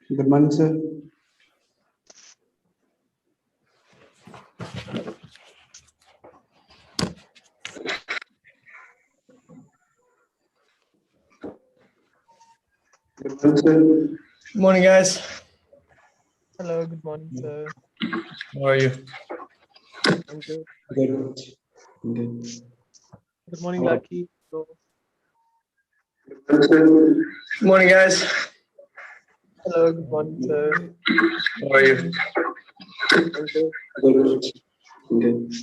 Good morning, sir. Good morning, sir. Good morning, guys. Hello, good morning, sir. How are you? I'm good. Good. Good. Good morning, Hello. Lucky. So, Good morning, guys. hello, good morning, sir. How are you? I'm good. Good. Good.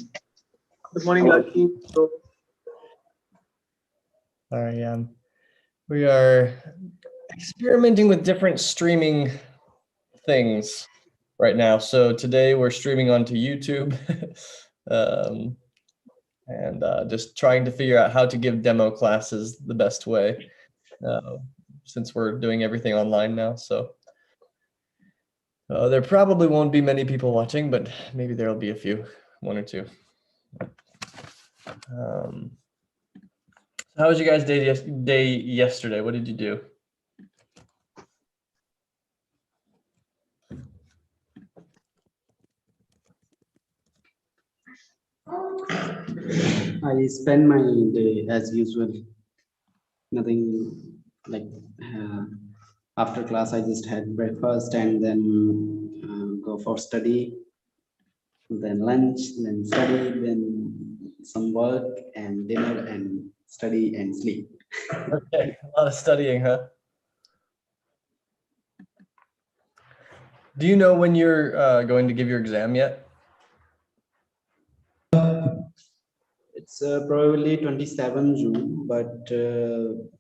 Good morning, Lucky. So, Sorry, we are experimenting with different streaming things right now. So today we're streaming onto YouTube, and just trying to figure out how to give demo classes the best way, since we're doing everything online now. So there probably won't be many people watching, but maybe there'll be a few, one or two. How was your guys' day yesterday? What did you do? I spend my day as usual. Nothing like after class. I just had breakfast and then go for study. Then lunch, then study, then some work and dinner and study and sleep. Okay, a lot of studying, huh? Do you know when you're going to give your exam yet? It's probably 27 June, but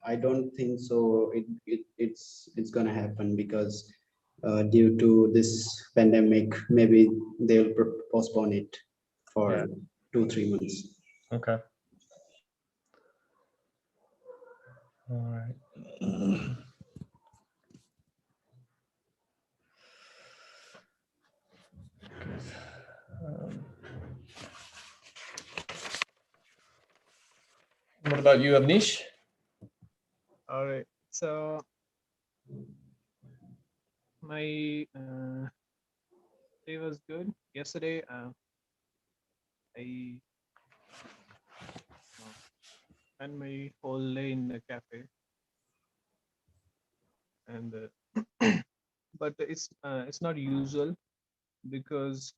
I don't think so. It's gonna happen because due to this pandemic, maybe they'll postpone it for 2-3 months. Okay. All right. What about you, Avnish? all right. So, my day was good. Yesterday, I spent my whole day in the cafe, and but it's not usual because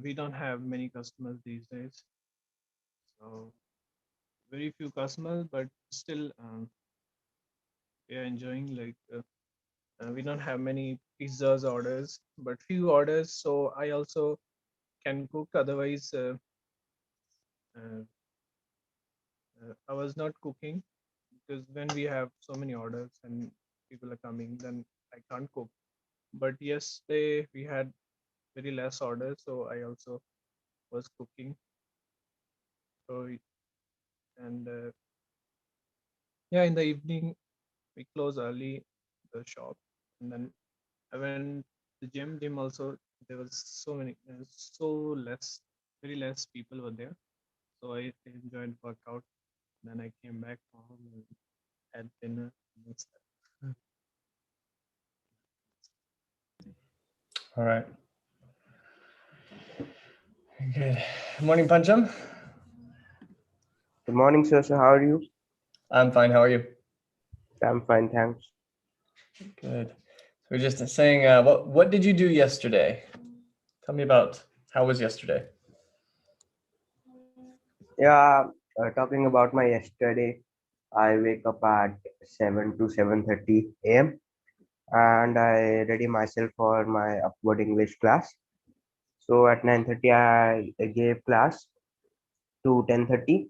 we don't have many customers these days. So, very few customers, but still, we are enjoying like. We don't have many pizzas orders, but few orders. So I also can cook. Otherwise, uh, I was not cooking because when we have so many orders and people are coming, then I can't cook. But yesterday we had very less orders, so I also was cooking. So and yeah, in the evening we close early the shop, and then I went the gym. Gym also there was so many, so less, very less people were there. So I enjoyed workout. Then I came back home and had dinner. And that's that. All right. Good. Morning, Pancham. Good morning, sir. So how are you? I'm fine. How are you? I'm fine, thanks. Good. So we're just saying, what did you do yesterday? Tell me about how was yesterday. Yeah, talking about my yesterday, I wake up at 7 to 7:30 a.m. and I ready myself for my upward English class. So at 9:30, I gave class to 10:30.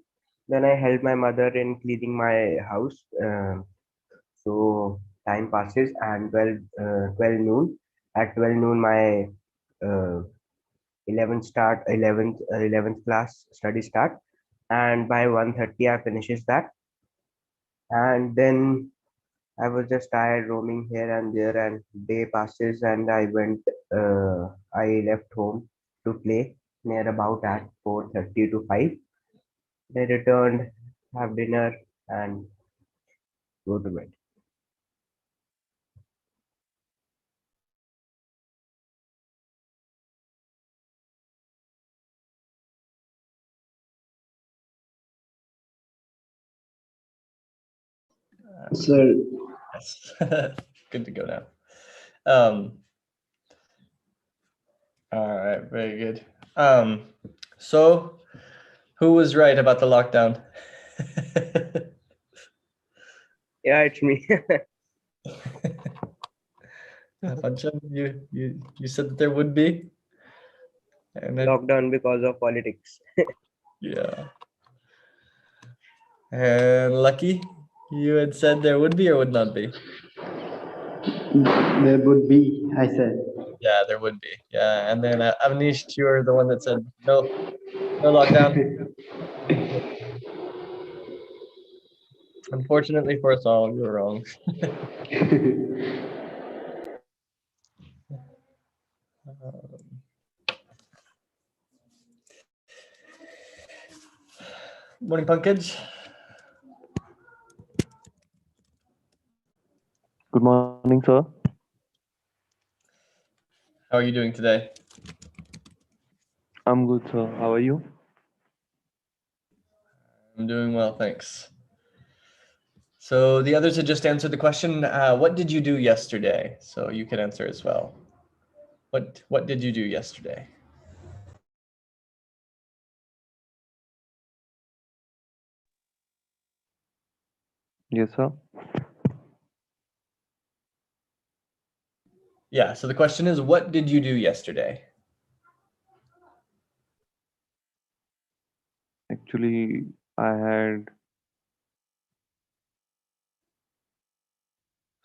Then I helped my mother in cleaning my house. So time passes and 12 noon. At 12 noon, my uh, 11th class study start, and by 1:30 I finishes that. And then I was just tired roaming here and there, and day passes and I left home to play near about at 4:30 to 5. I returned, have dinner and go to bed. Sir, Yes. Good to go now. All right, very good. So who was right about the lockdown? Yeah, it's me. Pancham, you said that there would be, and then Lockdown because of politics. yeah. And Lucky, you had said there would be or would not be. there would be, I said. Yeah, there would be. Yeah, and then Avnish, you're the one that said no, no lockdown. Unfortunately for us all, you were wrong. Morning, Pankaj. Good morning, sir. How are you doing today? I'm good, sir. How are you? I'm doing well, thanks. So the others had just answered the question, what did you do yesterday? So you can answer as well. What did you do yesterday? Yes, sir. Yeah, so the question is, what did you do yesterday? Actually, I had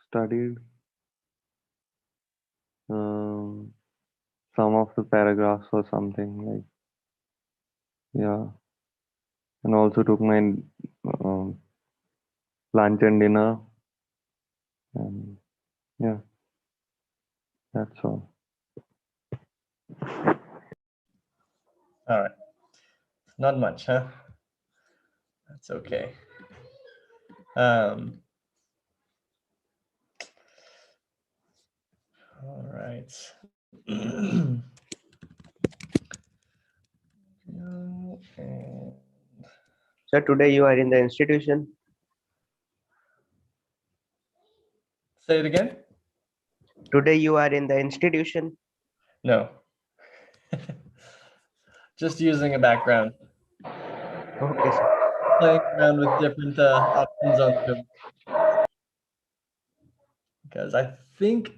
studied some of the paragraphs or something like, yeah, and also took my lunch and dinner, and yeah, that's all. All right, not much, huh? That's okay. All right. So today you are in the institution. Say it again? Today you are in the institution. No. Just using a background. Okay, sir. Playing around with different options on Zoom. Because I think,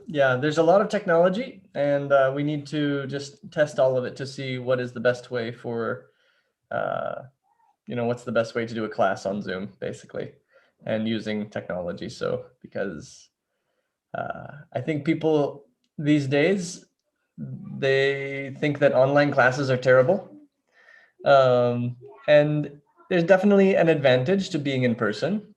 yeah, there's a lot of technology and we need to just test all of it to see what is the best way for, what's the best way to do a class on Zoom, basically, and using technology. So, because I think people these days, they think that online classes are terrible. And there's definitely an advantage to being in person.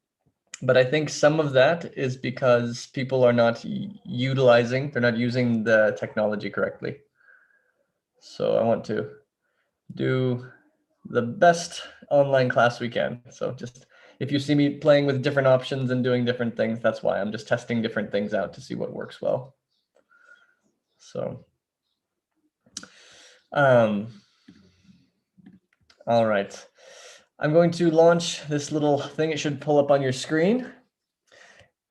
But I think some of that is because people are not they're not using the technology correctly. So I want to do the best online class we can. So just if you see me playing with different options and doing different things, that's why I'm just testing different things out to see what works well. So, all right. I'm going to launch this little thing. It should pull up on your screen.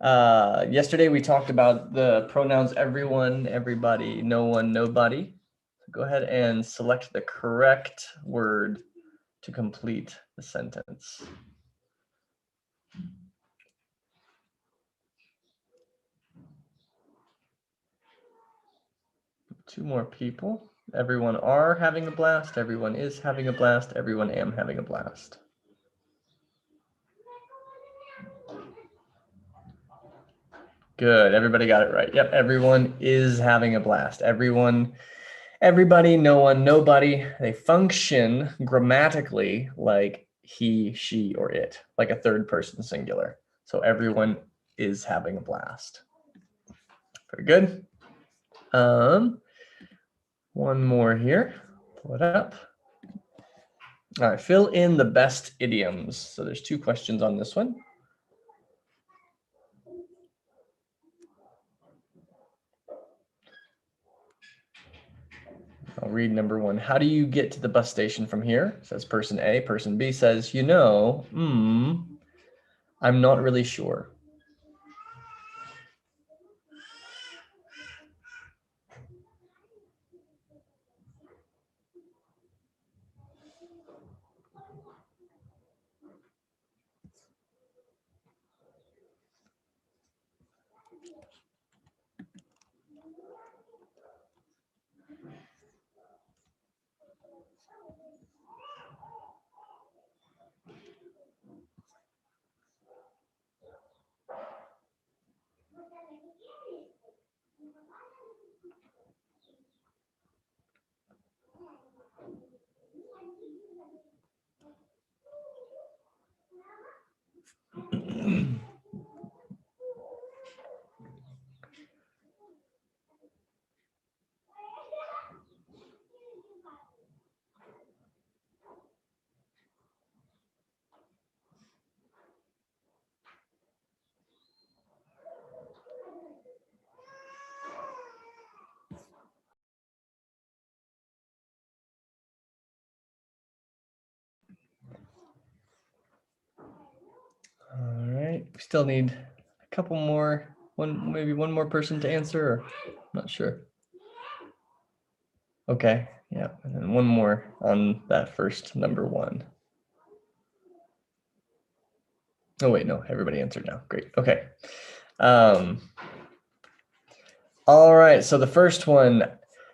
Yesterday we talked about the pronouns everyone, everybody, no one, nobody. So go ahead and select the correct word to complete the sentence. Two more people. Everyone are having a blast. Everyone is having a blast. Everyone am having a blast. Good. Everybody got it right. Yep. Everyone is having a blast. Everyone, everybody, no one, nobody. They function grammatically like he, she, or it, like a third person singular. So everyone is having a blast. Very good. One more here. Pull it up. All right, fill in the best idioms. So there's two questions on this one. I'll read number one. How do you get to the bus station from here? Says person A. Person B says, I'm not really sure. All right, we still need a couple more, maybe one more person to answer, or not sure. Okay, yeah, and then one more on that first number 1. Oh wait, no, everybody answered now. Great. Okay. All right, so the first one,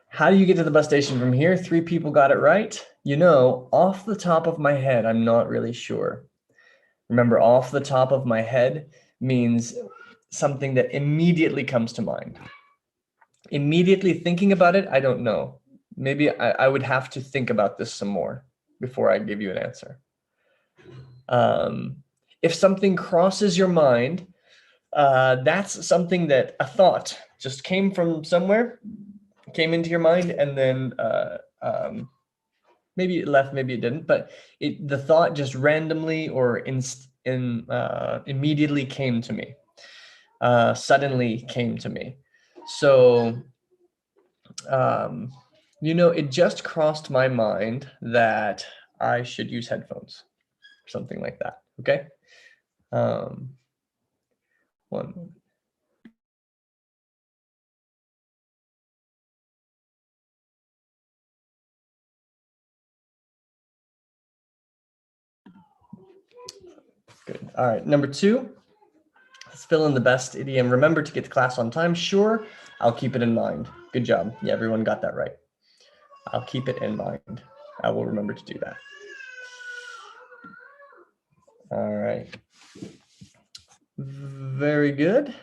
how do you get to the bus station from here? 3 people got it right. You know, off the top of my head, I'm not really sure. Remember, off the top of my head means something that immediately comes to mind. Immediately thinking about it, I don't know. Maybe I would have to think about this some more before I give you an answer. If something crosses your mind, that's something that a thought just came from somewhere, came into your mind, and then maybe it left, maybe it didn't, but the thought just randomly or immediately came to me, suddenly came to me. So, you know, it just crossed my mind that I should use headphones, something like that. Okay. One moment. Good. All right. Number 2, let's fill in the best idiom. Remember to get to class on time. Sure. I'll keep it in mind. Good job. Yeah, everyone got that right. I'll keep it in mind. I will remember to do that. All right. Very good.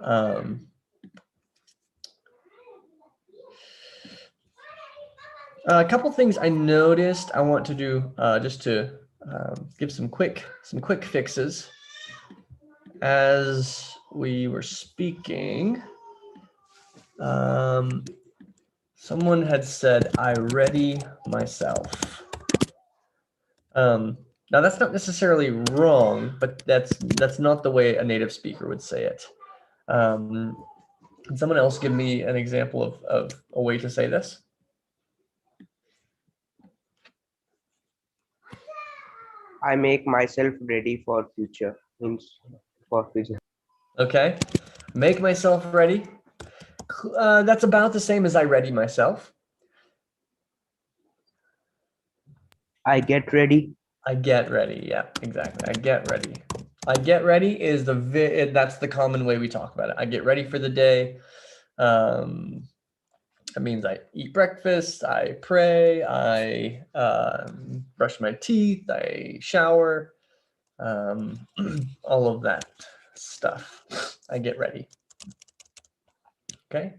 A couple things I noticed I want to do just to give some quick fixes. As we were speaking, someone had said, I ready myself. Now that's not necessarily wrong, but that's not the way a native speaker would say it. Can someone else give me an example of a way to say this? I make myself ready for future. Means for future. Okay, make myself ready. That's about the same as I ready myself. I get ready. I get ready. Yeah, exactly. I get ready. I get ready is that's the common way we talk about it. I get ready for the day. That means I eat breakfast, I pray, I brush my teeth, I shower, all of that stuff. I get ready. Okay.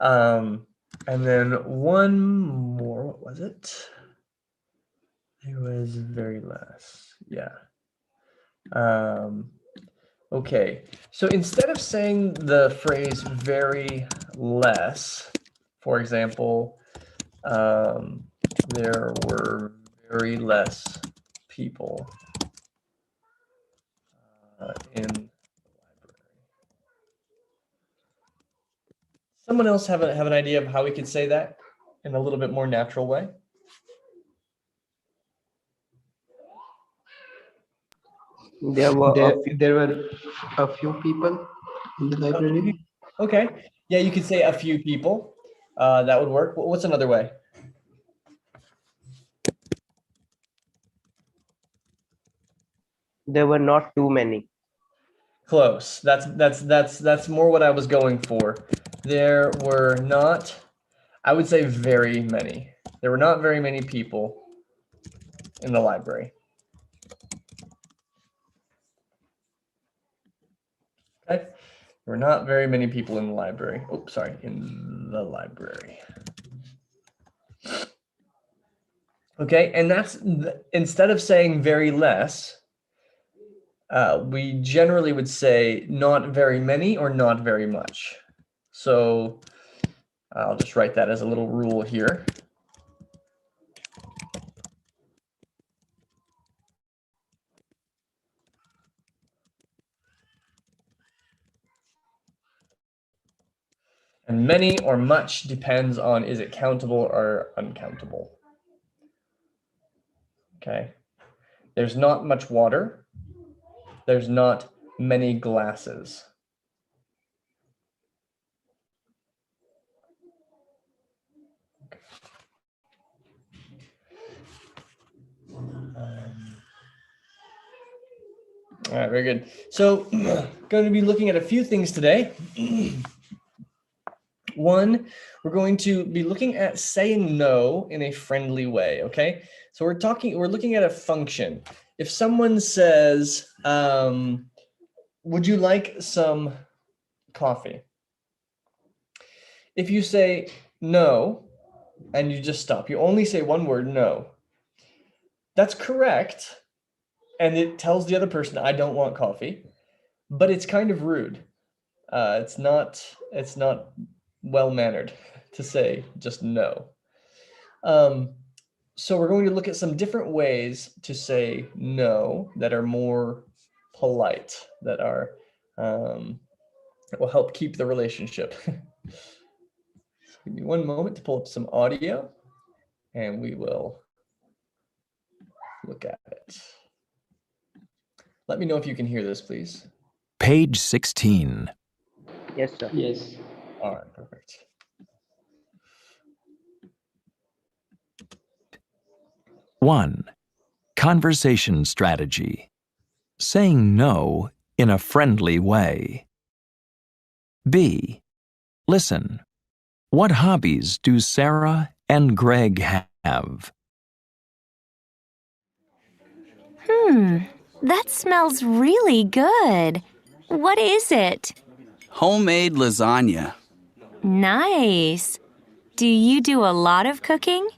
And then one more, what was it? It was very last, yeah. Okay, so instead of saying the phrase very less, for example, there were very less people in the library. Someone else have an idea of how we could say that in a little bit more natural way? There were There were a few people in the library. Okay. Yeah, you could say a few people. That would work. What's another way? there were not too many. Close. That's more what I was going for. There were not, I would say very many. There were not very many people in the library. Okay. There were not very many people in the library. Oh, sorry, in the library. Okay, and that's instead of saying very less, we generally would say not very many or not very much. So I'll just write that as a little rule here. And many or much depends on, is it countable or uncountable? Okay. There's not much water. There's not many glasses. All right, very good. So going to be looking at a few things today. One, we're going to be looking at saying no in a friendly way, okay? So we're looking at a function. If someone says, would you like some coffee? If you say no, and you just stop, you only say one word, no. That's correct. And it tells the other person, I don't want coffee, but it's kind of rude. It's not well-mannered to say just no. So we're going to look at some different ways to say no that are more polite, that are that will help keep the relationship. Give me one moment to pull up some audio and we will look at it. Let me know if you can hear this, please. Page 16. Yes, sir. Yes. All right, perfect. One, conversation strategy. Saying no in a friendly way. B, listen. What hobbies do Sarah and Greg have? That smells really good. What is it? Homemade lasagna. Nice. Do you do a lot of cooking?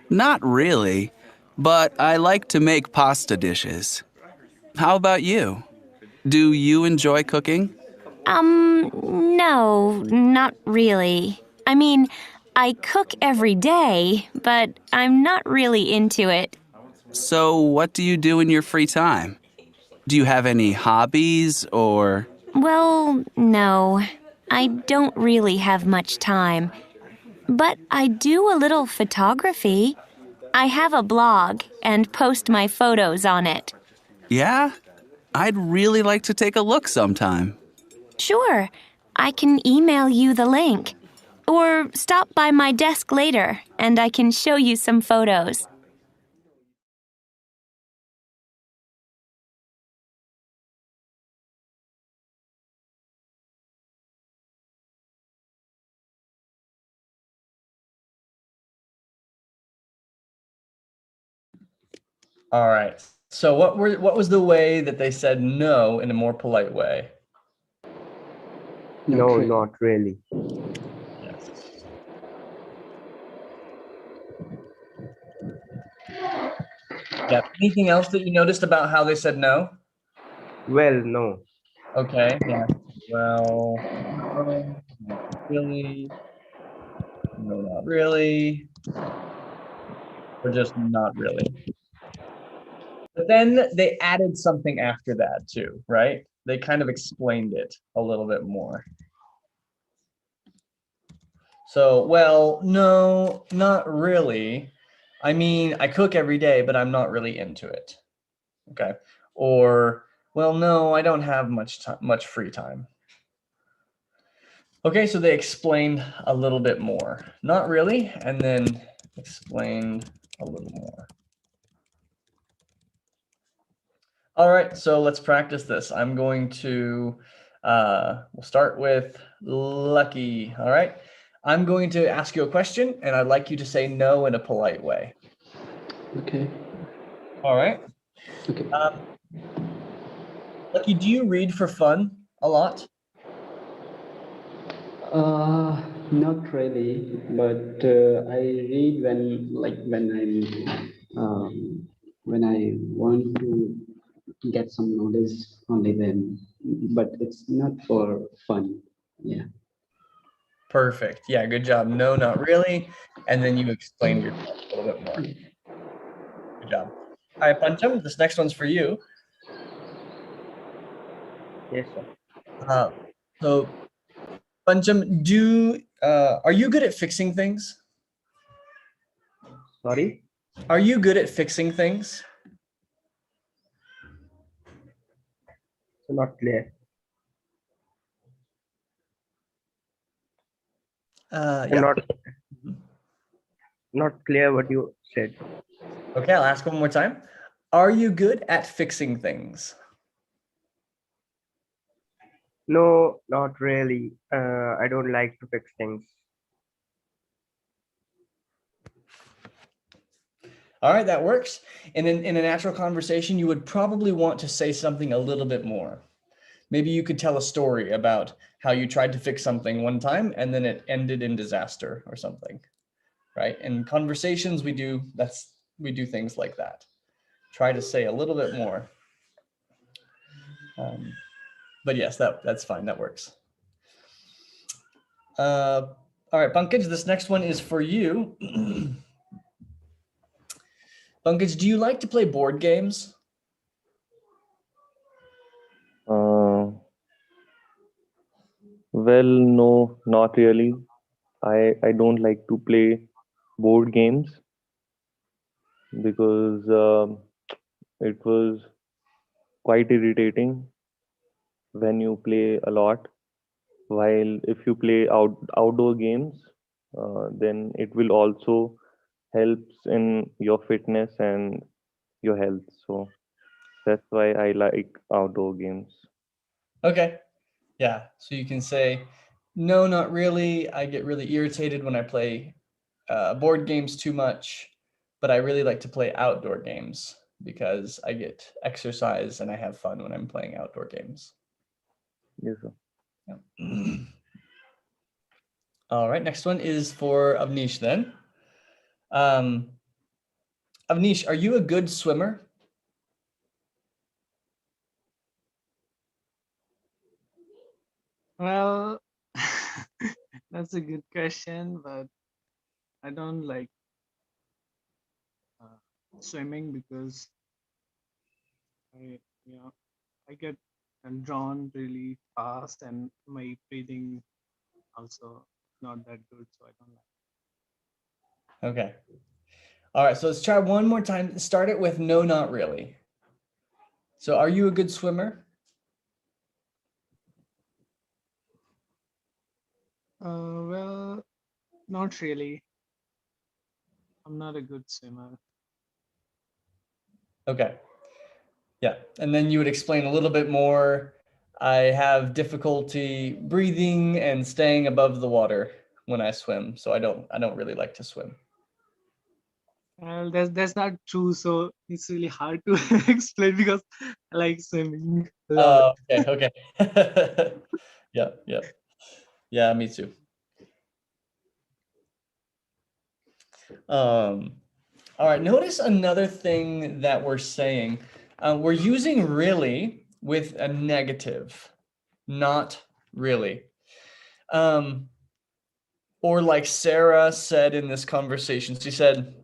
Not really, but I like to make pasta dishes. How about you? Do you enjoy cooking? No, not really. I mean, I cook every day, but I'm not really into it. So what do you do in your free time? Do you have any hobbies or... Well, no. I don't really have much time. But I do a little photography. I have a blog and post my photos on it. Yeah? I'd really like to take a look sometime. Sure, I can email you the link. Or stop by my desk later and I can show you some photos. All right. So what was the way that they said no in a more polite way? No, Okay. not really. Yes. Yeah. Anything else that you noticed about how they said no? Well, no. Okay. Yeah. Well, no, not really. No, not really. Or just not really. But then they added something after that too, right? They kind of explained it a little bit more. So, well, no, not really. I mean, I cook every day, but I'm not really into it. Okay. Or Well, no, I don't have much free time. Okay, so they explained a little bit more. Not really, and then explained a little more. All right, so let's practice this. I'm going to, we'll start with Lucky, all right? I'm going to ask you a question, and I'd like you to say no in a polite way. Okay. All right? Okay. Lucky, do you read for fun a lot? Not really, but I read when I want to get some knowledge only then, but it's not for fun. Yeah. Perfect. Yeah, good job. No, not really. And then you explained yourself a little bit more. Good job. All right, Pancham, this next one's for you. Yes, sir. So, Pancham, are you good at fixing things? Sorry. Are you good at fixing things? So not clear. Yeah. Not clear what you said. Okay, I'll ask one more time. Are you good at fixing things? No, not really. I don't like to fix things. All right, that works. And in a natural conversation, you would probably want to say something a little bit more. Maybe you could tell a story about how you tried to fix something one time and then it ended in disaster or something, right? In conversations, we do things like that. Try to say a little bit more. But yes, that's fine. That works. All right, Pankaj, this next one is for you. Pankaj, do you like to play board games? Well, no, not really. I don't like to play board games because it was quite irritating when you play a lot. While if you play outdoor games, then it will also helps in your fitness and your health. So that's why I like outdoor games. Okay. Yeah. So you can say, no, not really. I get really irritated when I play board games too much, but I really like to play outdoor games because I get exercise and I have fun when I'm playing outdoor games. Yes, sir. Yeah. All right. Next one is for Avnish then. Avnish, are you a good swimmer? Well, that's a good question, but I don't like swimming because I get drawn really fast and my breathing also not that good, so I don't like. Okay. All right. So let's try one more time. Start it with no, not really. So are you a good swimmer? Well, not really. I'm not a good swimmer. Okay. Yeah. And then you would explain a little bit more. I have difficulty breathing and staying above the water when I swim. So I don't really like to swim. Well, that's not true. So it's really hard to explain because I like swimming a lot. Okay. Yeah. Yeah, me too. All right, notice another thing that we're saying. We're using really with a negative, not really. Or like Sarah said in this conversation, she said,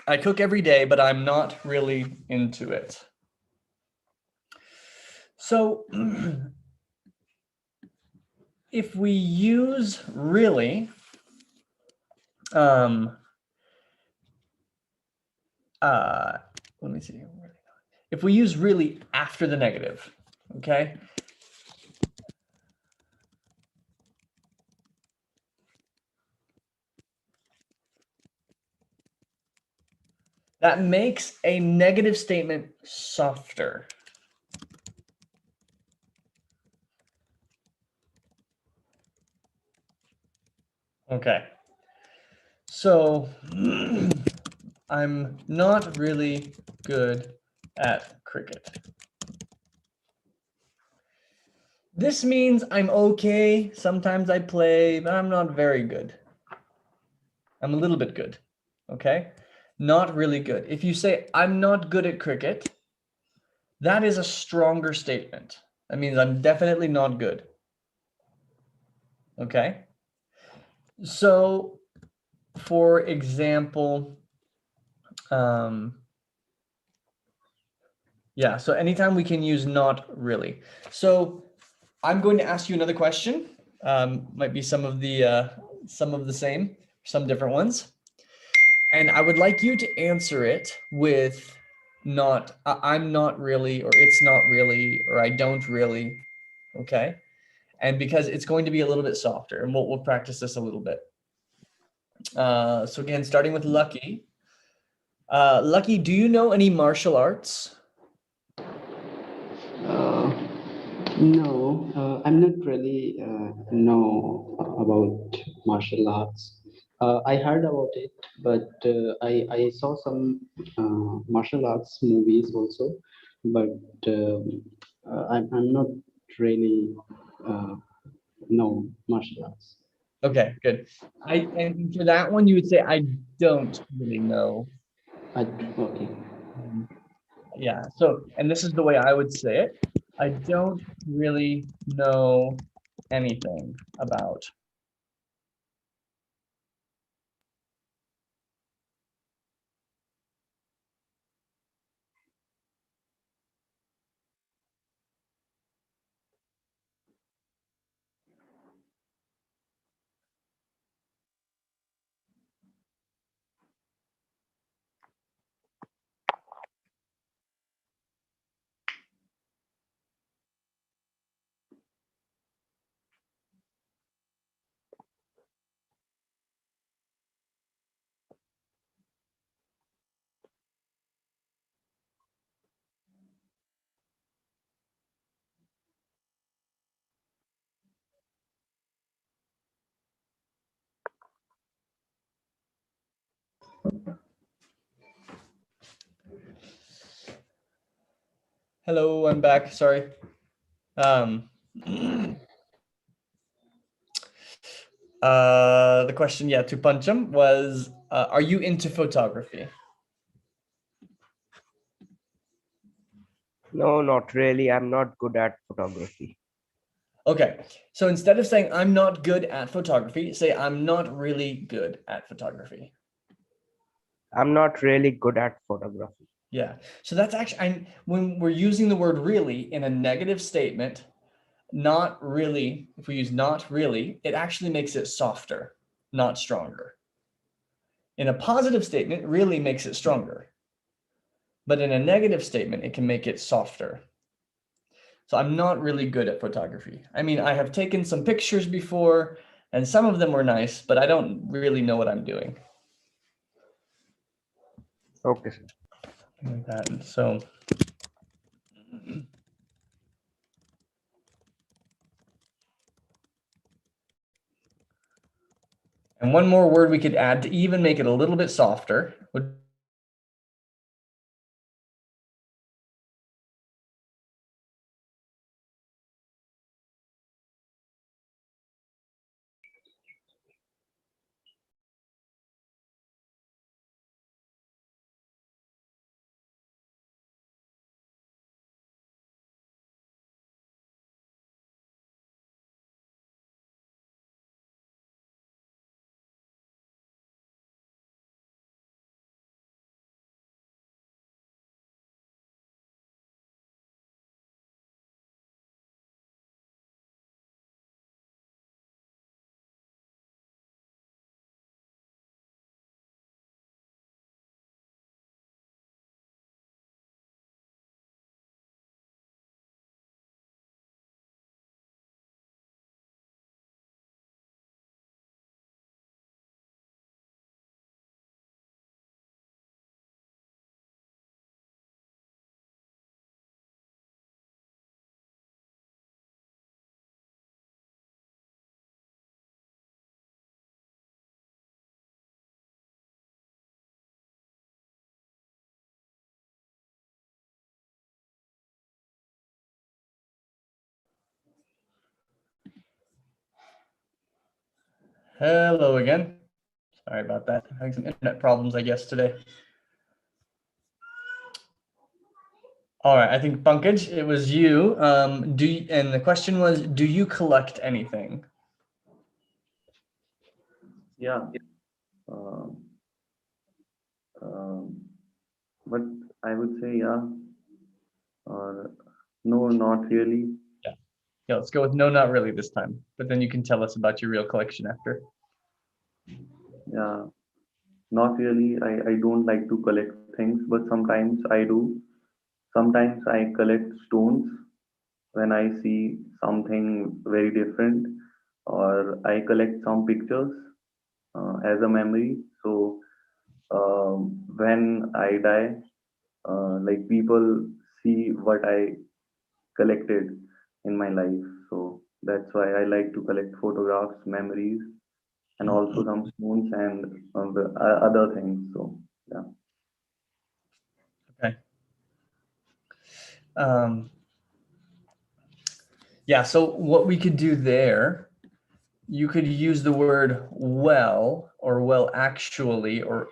I cook every day, but I'm not really into it. So if we use really, let me see. if we use really after the negative, okay? That makes a negative statement softer. Okay. So I'm not really good at cricket. This means I'm okay. Sometimes I play, but I'm not very good. I'm a little bit good. Okay. Not really good. If you say I'm not good at cricket, that is a stronger statement. That means I'm definitely not good. Okay. So, for example, yeah, so anytime we can use not really. So I'm going to ask you another question. Might be some of the same, some different ones. And I would like you to answer it with not, I'm not really, or it's not really, or I don't really, okay? And because it's going to be a little bit softer, and we'll practice this a little bit. So again, starting with Lucky. Lucky, do you know any martial arts? No, I'm not really know about martial arts. I heard about it, but I saw some martial arts movies also, but I'm not really know martial arts. Okay, good. And for that one, you would say I don't really know. Okay. Yeah. So, and this is the way I would say it. I don't really know anything about. Hello, I'm back. Sorry. The question, yeah, to Pancham was, are you into photography? No, not really. I'm not good at photography. Okay, so instead of saying I'm not good at photography, say I'm not really good at photography. I'm not really good at photography. Yeah, so that's actually, when we're using the word really in a negative statement, not really, if we use not really, it actually makes it softer, not stronger. In a positive statement, really makes it stronger. But in a negative statement, it can make it softer. So I'm not really good at photography. I mean, I have taken some pictures before, and some of them were nice, but I don't really know what I'm doing. Okay, sir. Like that. So and one more word we could add to even make it a little bit softer would Hello again. Sorry about that. Having some internet problems, I guess, today. All right, I think Pankaj, it was you. And the question was, do you collect anything? Yeah. Um, but I would say yeah, or no, not really. Yeah, let's go with no, not really this time. But then you can tell us about your real collection after. Yeah, not really. I don't like to collect things, but sometimes I do. Sometimes I collect stones when I see something very different, or I collect some pictures as a memory. So when I die, like people see what I collected in my life. So that's why I like to collect photographs, memories, and also some stones and other things. So yeah. Okay. Yeah, so what we could do there, you could use the word well or well actually, or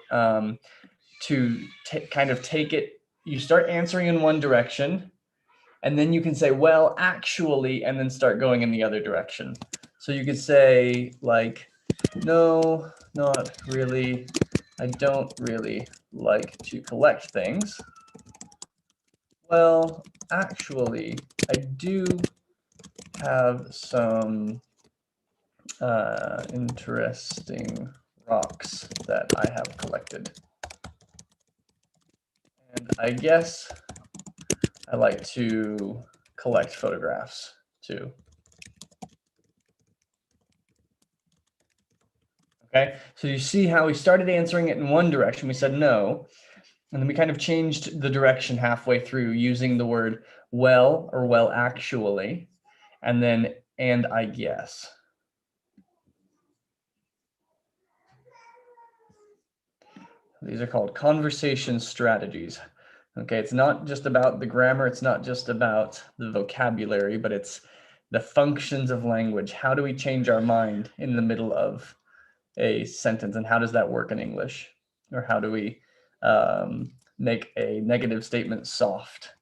to kind of take it, you start answering in one direction, and then you can say, well, actually, and then start going in the other direction. So you could say like, no, not really. I don't really like to collect things. Well, actually, I do have some interesting rocks that I have collected. And I guess I like to collect photographs too. Okay, so you see how we started answering it in one direction. We said no, and then we kind of changed the direction halfway through using the word well or well actually, and then and I guess. These are called conversation strategies. Okay, it's not just about the grammar, it's not just about the vocabulary, but it's the functions of language. How do we change our mind in the middle of a sentence, and how does that work in English? Or how do we make a negative statement soft?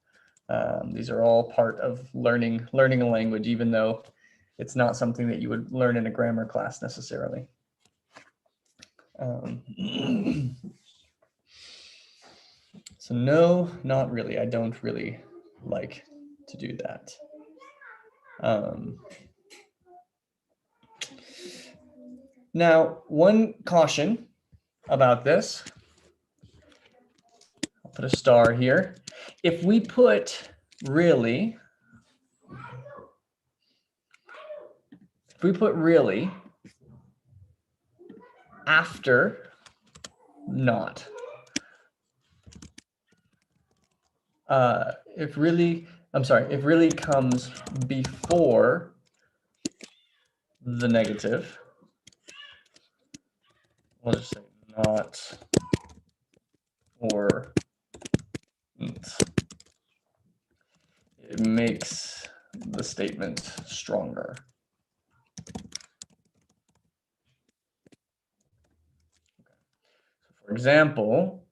These are all part of learning a language, even though it's not something that you would learn in a grammar class necessarily. So no, not really. I don't really like to do that. Now, one caution about this, I'll put a star here. If we put really, after not, if really comes before the negative, we'll just say not or it makes the statement stronger. For example,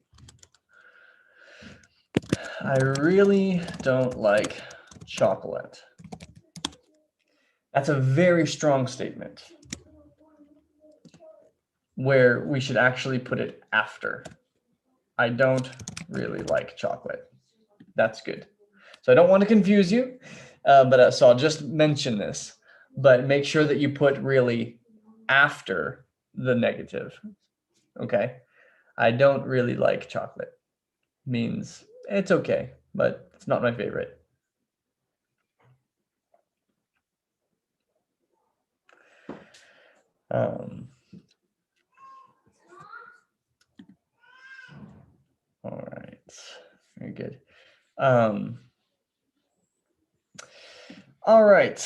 I really don't like chocolate. That's a very strong statement where we should actually put it after. I don't really like chocolate. That's good. So I don't want to confuse you, so I'll just mention this, but make sure that you put really after the negative. Okay. I don't really like chocolate means it's okay, but it's not my favorite. All right, very good. All right.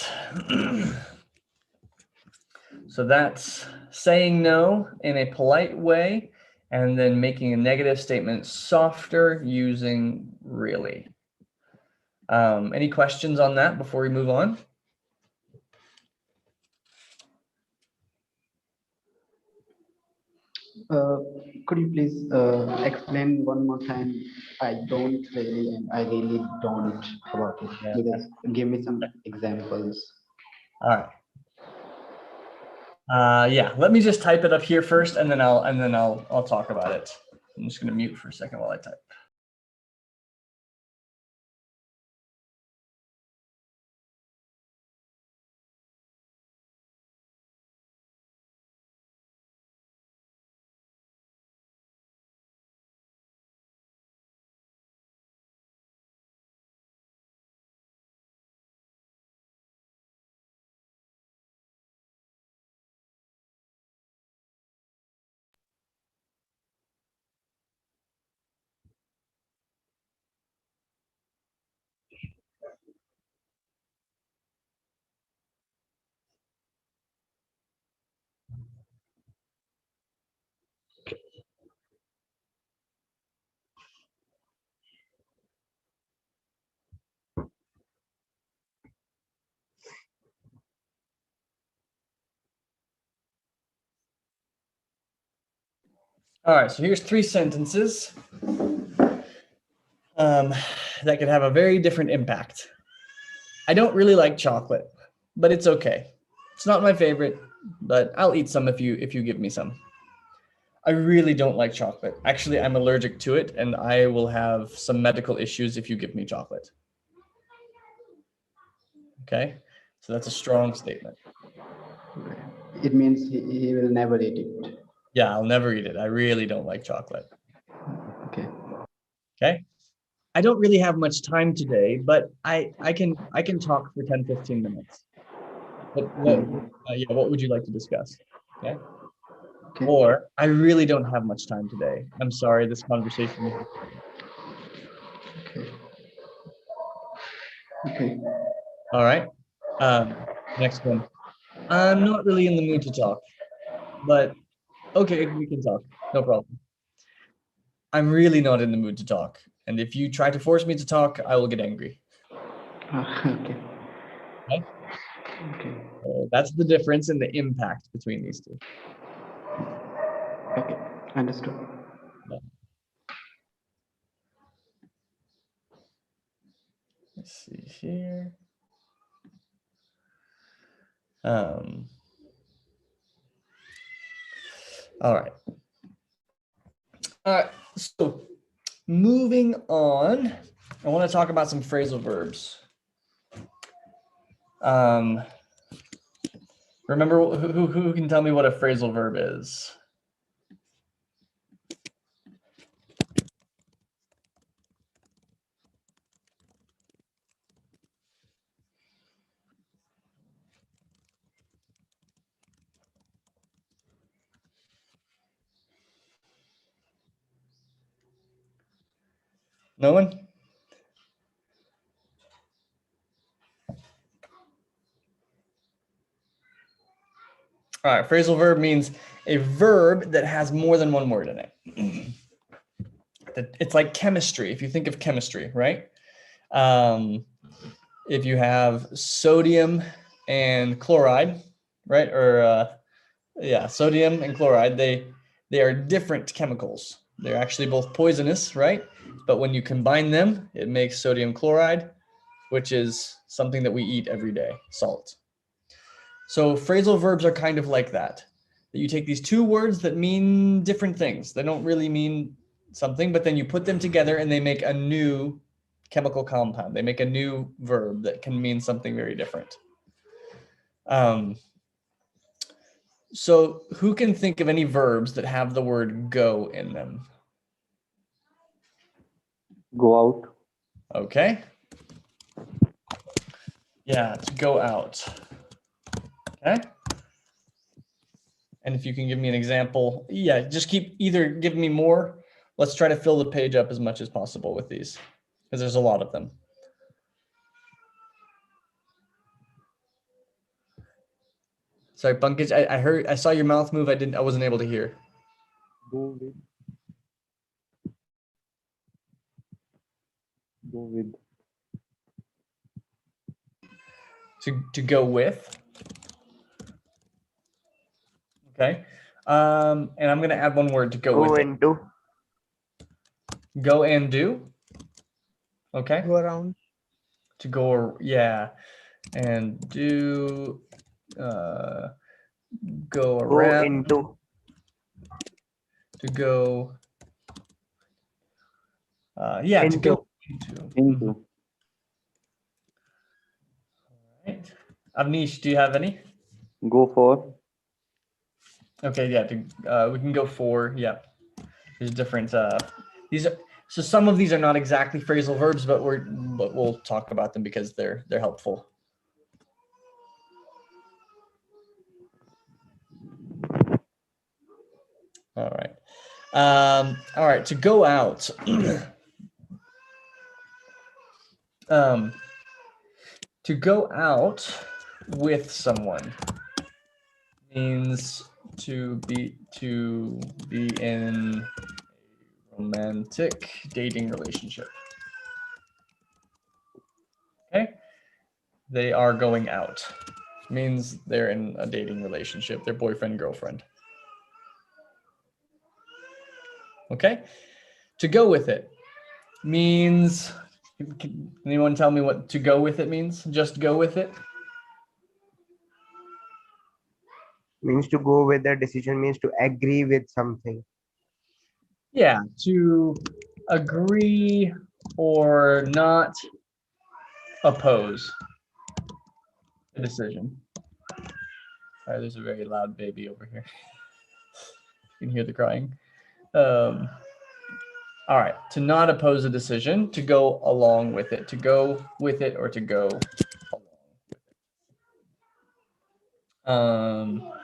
So that's saying no in a polite way and then making a negative statement softer using really. Any questions on that before we move on? Uh, could you please explain one more time? I don't really, and I really don't about it. Yeah. Because give me some examples. All right. Yeah, let me just type it up here first, and then I'll talk about it. I'm just gonna mute for a second while I type. All right, so here's 3 sentences that could have a very different impact. I don't really like chocolate, but it's okay. It's not my favorite, but I'll eat some if you give me some. I really don't like chocolate. Actually, I'm allergic to it, and I will have some medical issues if you give me chocolate. Okay, so that's a strong statement. It means he will never eat it. Yeah, I'll never eat it. I really don't like chocolate. Okay. Okay. I don't really have much time today, but I can talk for 10, 15 minutes. But what would you like to discuss? Okay. Okay. Or I really don't have much time today. I'm sorry, this conversation. Okay. Okay. All right. Next one. I'm not really in the mood to talk, but okay, we can talk. No problem. I'm really not in the mood to talk. And if you try to force me to talk, I will get angry. Okay. Okay. Okay. That's the difference in the impact between these two. Okay. Understood. Let's see here. All right. All right. So moving on, I want to talk about some phrasal verbs. Remember who can tell me what a phrasal verb is? No one? All right, phrasal verb means a verb that has more than one word in it. It's like chemistry. If you think of chemistry, right? If you have sodium and chloride, right? Or sodium and chloride, they are different chemicals. They're actually both poisonous, right? But when you combine them, it makes sodium chloride, which is something that we eat every day, salt. So phrasal verbs are kind of like that. That you take these two words that mean different things. They don't really mean something, but then you put them together and they make a new chemical compound. They make a new verb that can mean something very different. So who can think of any verbs that have the word go in them? Go out. Okay. Yeah, to go out. Okay. And if you can give me an example, yeah, just either give me more. Let's try to fill the page up as much as possible with these, because there's a lot of them. Sorry, Pankaj, I saw your mouth move. I wasn't able to hear. Go with. Go with. To go with. Okay. And I'm going to add one word to go Go with it. into. Go and do. Okay. Go around. To go, yeah. And do, go Go around. into. To go, yeah, to go into. Into. Right. Avnish, do you have any? Go for. Okay, yeah, we can go for, yeah. There's different, these are, so some of these are not exactly phrasal verbs, but we'll talk about them because they're helpful. All right. All right, to go out. To go out with someone means to be in a romantic dating relationship. Okay? They are going out. Means they're in a dating relationship, they're boyfriend, girlfriend. Okay? To go with it means, can anyone tell me what to go with it means? Just go with it? Means to go with the decision, means to agree with something. Yeah, to agree or not oppose a decision. All right, there's a very loud baby over here. You can hear the crying. All right, to not oppose a decision, to go along with it, to go with it or to go along with it.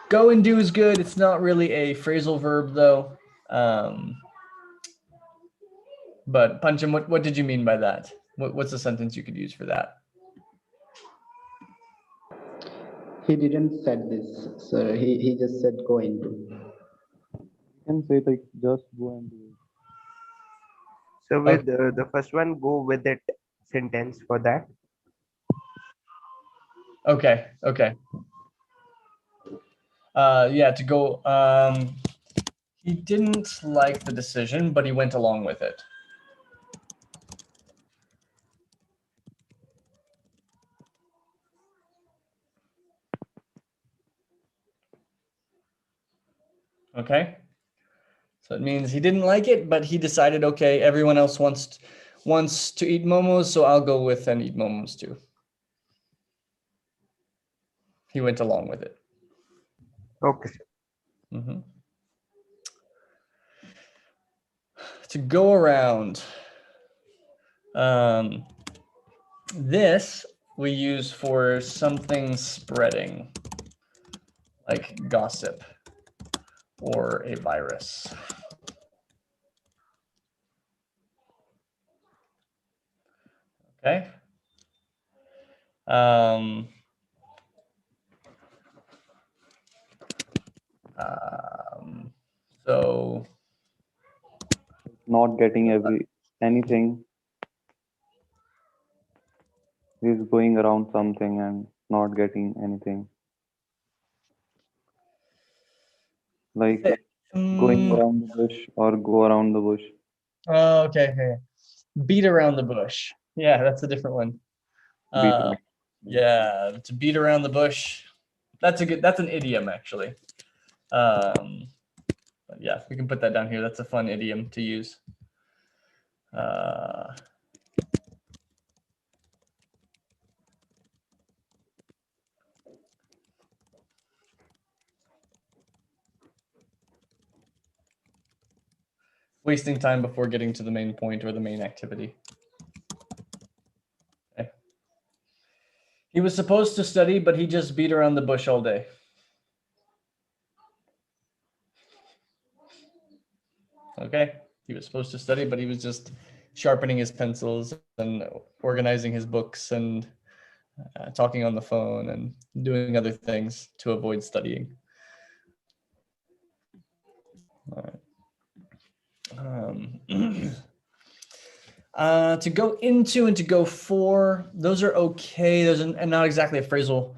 Go and do is good. It's not really a phrasal verb though. But Pancham, what did you mean by that? What's a sentence you could use for that? He didn't said this, so he just said go into. You can say like just go and do it. So with the first one, go with it sentence for that. Okay. Yeah, to go, he didn't like the decision, but he went along with it. Okay. So it means he didn't like it, but he decided, okay, everyone else wants to eat momos, so I'll go with and eat momos too. He went along with it. Okay. Mm-hmm. To go around. This we use for something spreading, like gossip or a virus. Okay. So Not getting anything. He's going around something and not getting anything. Like going around the bush or go around the bush. Oh, okay. Beat around the bush. Yeah, that's a different one. Beat around. Yeah, to beat around the bush. That's an idiom actually. But yeah, we can put that down here. That's a fun idiom to use. Wasting time before getting to the main point or the main activity. Okay. He was supposed to study, but he just beat around the bush all day. Okay, he was supposed to study, but he was just sharpening his pencils and organizing his books and talking on the phone and doing other things to avoid studying. All right. To go into and to go for, those are okay. Those are not exactly a phrasal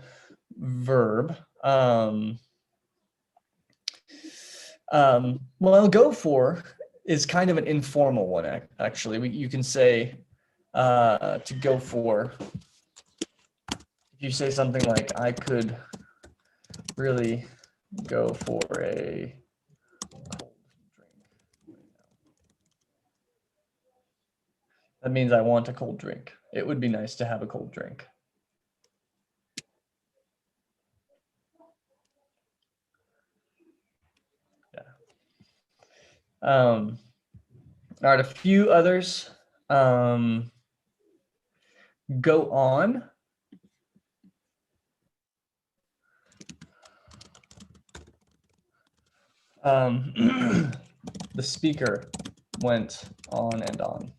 verb. Well, go for is kind of an informal one, actually. You can say to go for. If you say something like, I could really go for a cold drink right now. That means I want a cold drink. It would be nice to have a cold drink. All right, a few others. Go on. The speaker went on and on.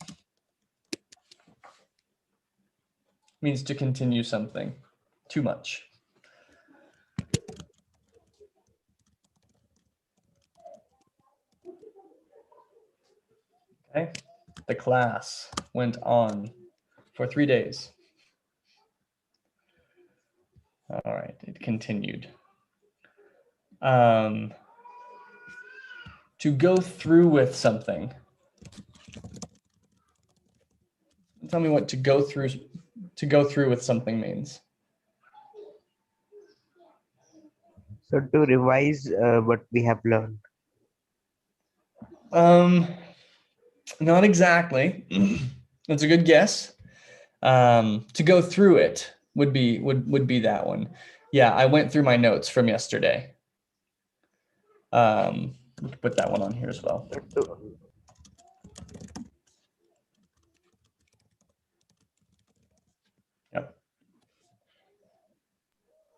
Means to continue something too much. Okay, the class went on for 3 days. All right, it continued. To go through with something. Tell me what to go through with something means. So to revise what we have learned. Not exactly. That's a good guess. To go through it would be that one. Yeah, I went through my notes from yesterday. Put that one on here as well. Yep.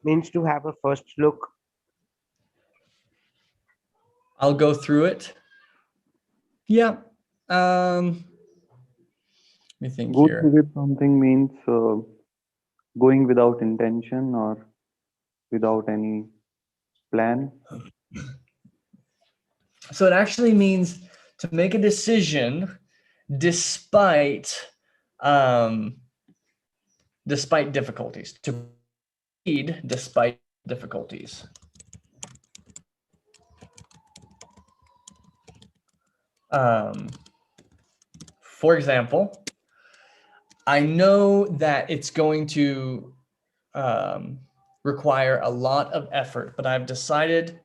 Means to have a first look. I'll go through it. Yeah. Let me think Go here. through with something means going without intention or without any plan. So it actually means to make a decision despite difficulties, to proceed despite difficulties. For example, I know that it's going to require a lot of effort, but I've decided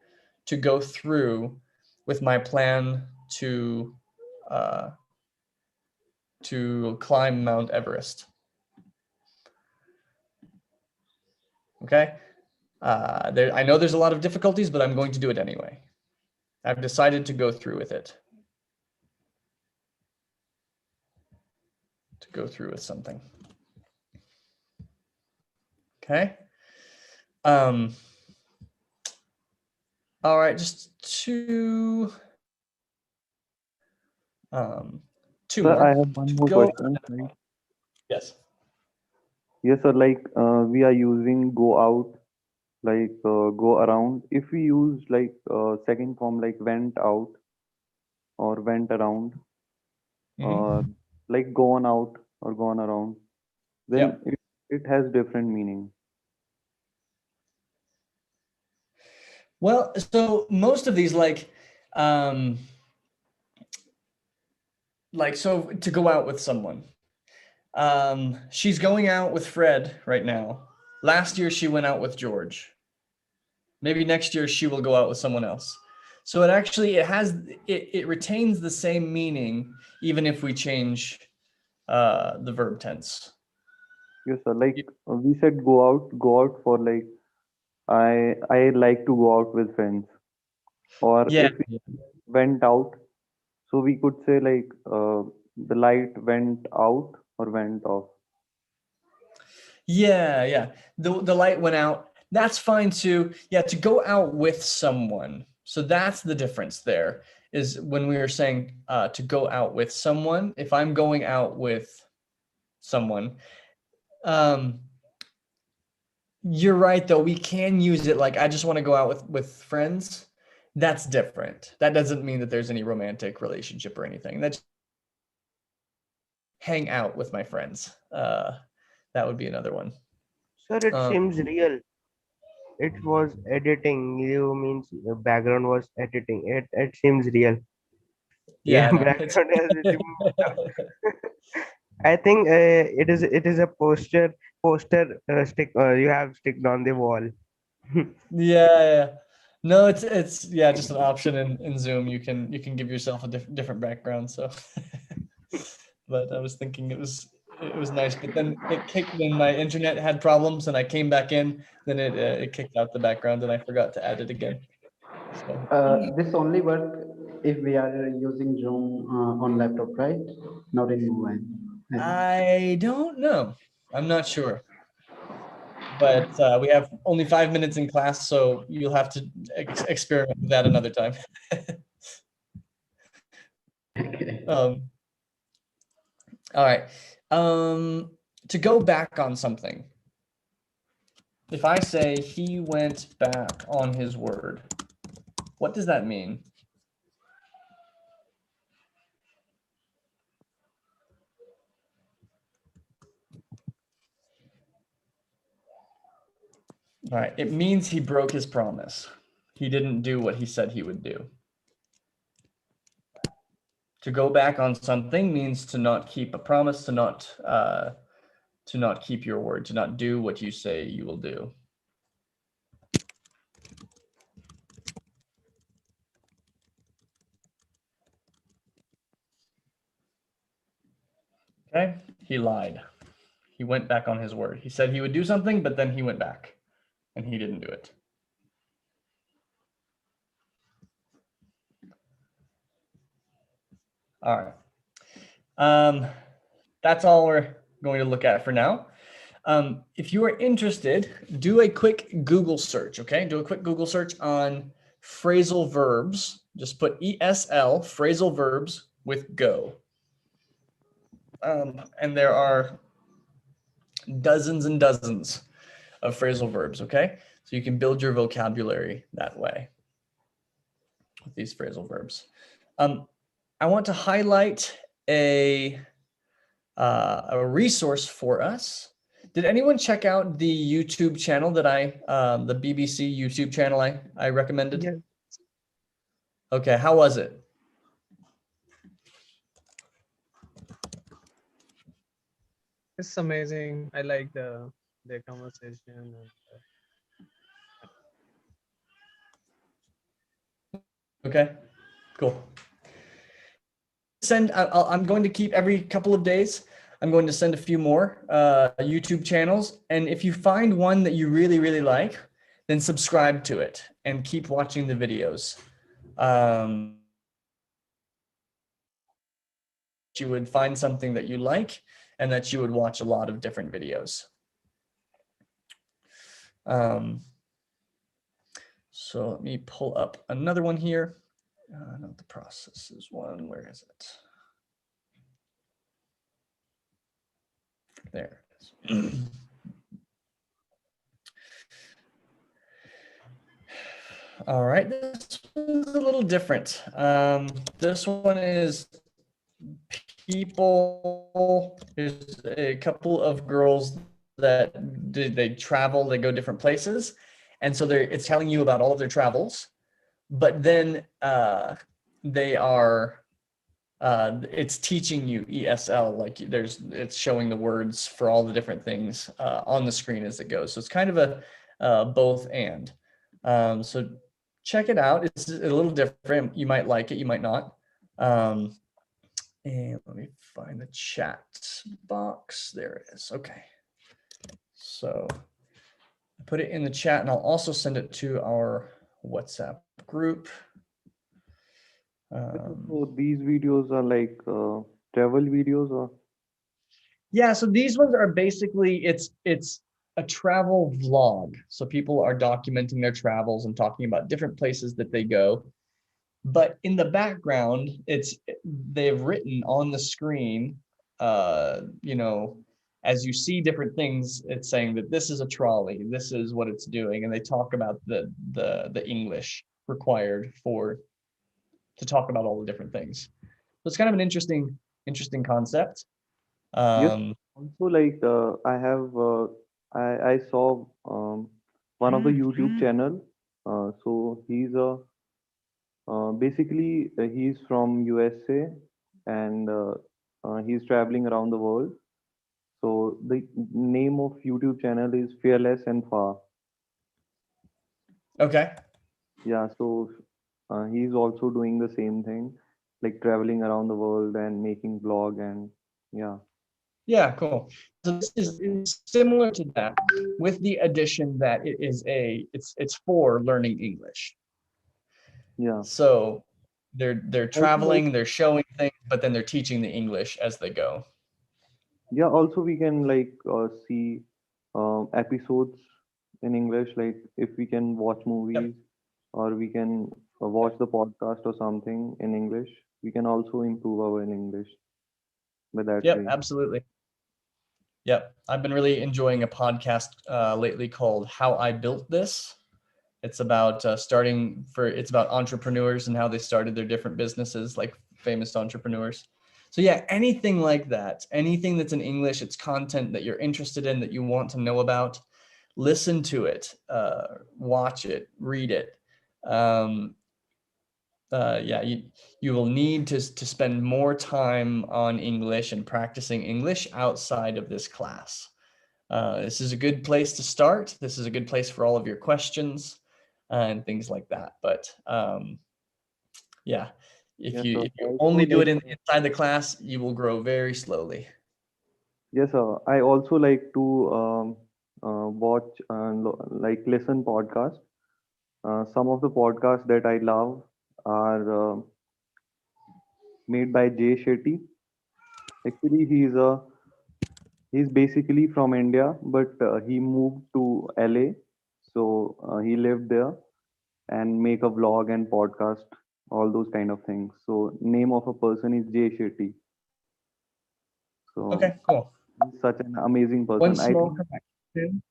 to go through with my plan to climb Mount Everest. Okay, I know there's a lot of difficulties, but I'm going to do it anyway. I've decided to go through with it. To go through with something. Okay. All right, just two Sir, more. I have one more Go- question. Right? Yes. Yes, sir. Like we are using go out, like go around. If we use like second form like went out or went around, or like gone out or gone around, then it has different meaning. Well, so most of these so to go out with someone. She's going out with Fred right now. Last year she went out with George. Maybe next year she will go out with someone else. So it retains the same meaning even if we change the verb tense. Yes, sir. Like we said, go out for like I like to go out with friends. Or Yeah. if we went out, so we could say like the light went out or went off. Yeah. The light went out. That's fine too. Yeah, to go out with someone. So that's the difference there is when we were saying to go out with someone. If I'm going out with someone, you're right though. We can use it like I just want to go out with friends. That's different. That doesn't mean that there's any romantic relationship or anything. That's hang out with my friends. That would be another one. Sir, it seems real. it was editing. You means the background was editing. It seems real. Yeah, Yeah, I know. It's background has removed the. I think it is a poster stick you have sticked on the wall. yeah, yeah. No, it's yeah, just an option in Zoom. You can give yourself a different background. So, but I was thinking it was nice, but then it kicked when my internet had problems and I came back in. Then it kicked out the background and I forgot to add it again. So This only work if we are using Zoom on laptop, right? Not in mobile. I don't know. I'm not sure. But we have only 5 minutes in class, so you'll have to experiment with that another time. Um, all right. To go back on something, if I say he went back on his word, what does that mean? All right. It means he broke his promise. He didn't do what he said he would do. To go back on something means to not keep a promise, to not keep your word, to not do what you say you will do. Okay, he lied. He went back on his word. He said he would do something, but then he went back and he didn't do it. All right. That's all we're going to look at for now. If you are interested, do a quick Google search, okay? Do a quick Google search on phrasal verbs. Just put ESL, phrasal verbs with go. And there are dozens and dozens of phrasal verbs, okay? So you can build your vocabulary that way with these phrasal verbs. I want to highlight a resource for us. Did anyone check out the YouTube channel that the BBC YouTube channel I recommended? Yes. Okay, how was it? It's amazing. I like their conversation. And, Okay, cool. I'm going to keep every couple of days. I'm going to send a few more YouTube channels. And if you find one that you really, really like, then subscribe to it and keep watching the videos. You would find something that you like and that you would watch a lot of different videos. So let me pull up another one here. Not the processes one, where is it? There it is. All right, this one's a little different. This one is people, there's a couple of girls that they travel, they go different places. And so it's telling you about all of their travels, but then it's teaching you ESL, like it's showing the words for all the different things on the screen as it goes. So it's kind of a both and. So check it out. It's a little different. You might like it, you might not. And let me find the chat box. There it is. Okay. So I put it in the chat and I'll also send it to our WhatsApp group. So these videos are like travel videos, or? Yeah, so these ones are basically, it's a travel vlog. So people are documenting their travels and talking about different places that they go. But in the background, they've written on the screen, as you see different things, it's saying that this is a trolley, this is what it's doing, and they talk about the English required to talk about all the different things. So it's kind of an interesting concept. Yes. Also, like I have I saw one of the YouTube channel. So he's a basically he's from USA, and he's traveling around the world. So the name of YouTube channel is Fearless and Far. Okay. Yeah, so he's also doing the same thing, like traveling around the world and making vlog, and yeah. Yeah, cool. So this is similar to that, with the addition that it's for learning English. Yeah. So they're Also, like, traveling, they're showing things, but then they're teaching the English as they go. yeah, also we can like see episodes in English, like if we can watch Yep. movies or we can watch the podcast or something in English, we can also improve our in English by that Yep, way. absolutely. Yep. I've been really enjoying a podcast lately called How I Built This. It's about it's about entrepreneurs and how they started their different businesses, like famous entrepreneurs. So yeah, anything like that, anything that's in English, it's content that you're interested in, that you want to know about, listen to it, watch it, read it. Yeah, you will need to spend more time on English and practicing English outside of this class. This is a good place to start. This is a good place for all of your questions and things like that. But yeah, Yes, sir. if you Also, only do it like, inside the class, you will grow very slowly. yes, sir. I also like to watch and like listen podcast. Some of the podcasts that I love are made by Jay Shetty. Actually, he's basically from India, but he moved to LA. So he lived there and make a vlog and podcast, all those kind of things. So name of a person is Jay Shetty. So Okay, cool. he's such an amazing One person. small correction.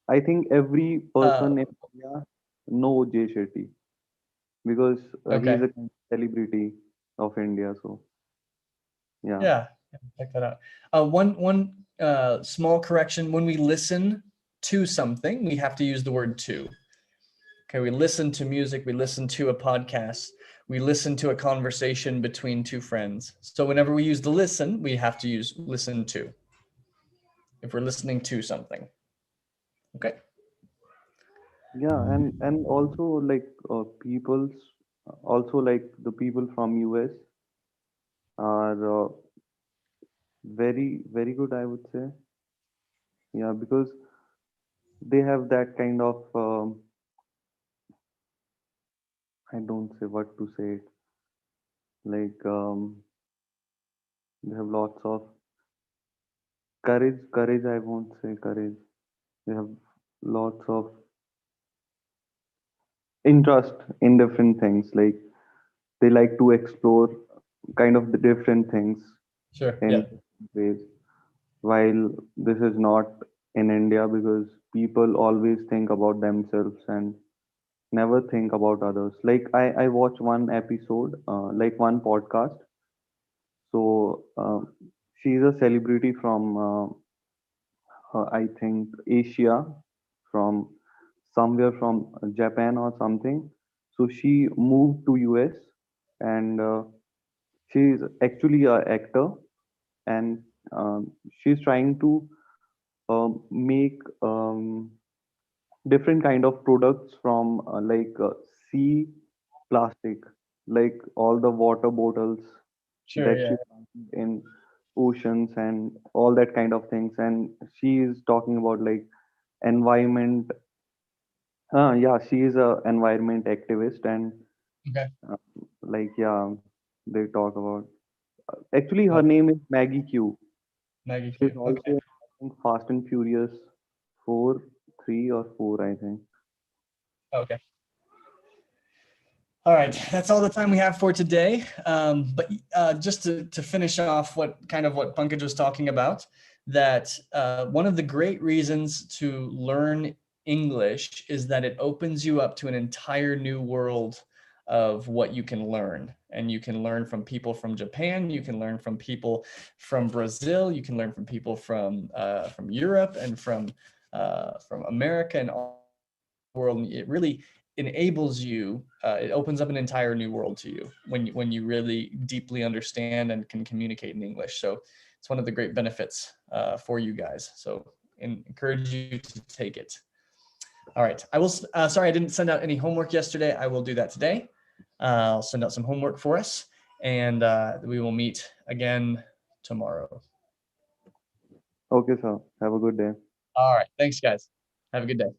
I think every Uh, person in India know Jay Shetty because he's okay. a celebrity of India. So yeah. Yeah, check that out. One small correction. When we listen to something, we have to use the word to. Okay, we listen to music, we listen to a podcast, we listen to a conversation between two friends. So whenever we use the listen, we have to use listen to if we're listening to something. Okay. Yeah, and also like people's also like the people from US are very good, I would say. Yeah, because they have that kind of I don't say what to say it. Like they have lots of courage. I won't say courage. They have lots of interest in different things. Like they like to explore kind of the different things Sure. in Yeah. different ways. While this is not in India because people always think about themselves and never think about others. Like I watched one episode, like one podcast. So she's a celebrity from I think Asia, from somewhere from Japan or something. So she moved to US and she's actually a actor and she's trying to make different kind of products from sea plastic, like all the water bottles Sure. that Yeah. she found in oceans and all that kind of things. And she is talking about like environment. Yeah, she is a environment activist and Okay. uh, like yeah, they talk about. Actually, her Oh, name is Maggie Q. Maggie She's Q. also Okay. in, I think, Fast and Furious 4, 3 or 4, I think. Okay. All right, that's all the time we have for today. But just to finish off what Pankaj was talking about, that one of the great reasons to learn English is that it opens you up to an entire new world of what you can learn. And you can learn from people from Japan, you can learn from people from Brazil, you can learn from people from Europe and from from America and all the world. And it really enables you. It opens up an entire new world to you when you really deeply understand and can communicate in English. So it's one of the great benefits for you guys. So encourage you to take it. All right. I will. Sorry, I didn't send out any homework yesterday. I will do that today. I'll send out some homework for us, and we will meet again tomorrow. Okay, sir. Have a good day. All right. Thanks, guys. Have a good day.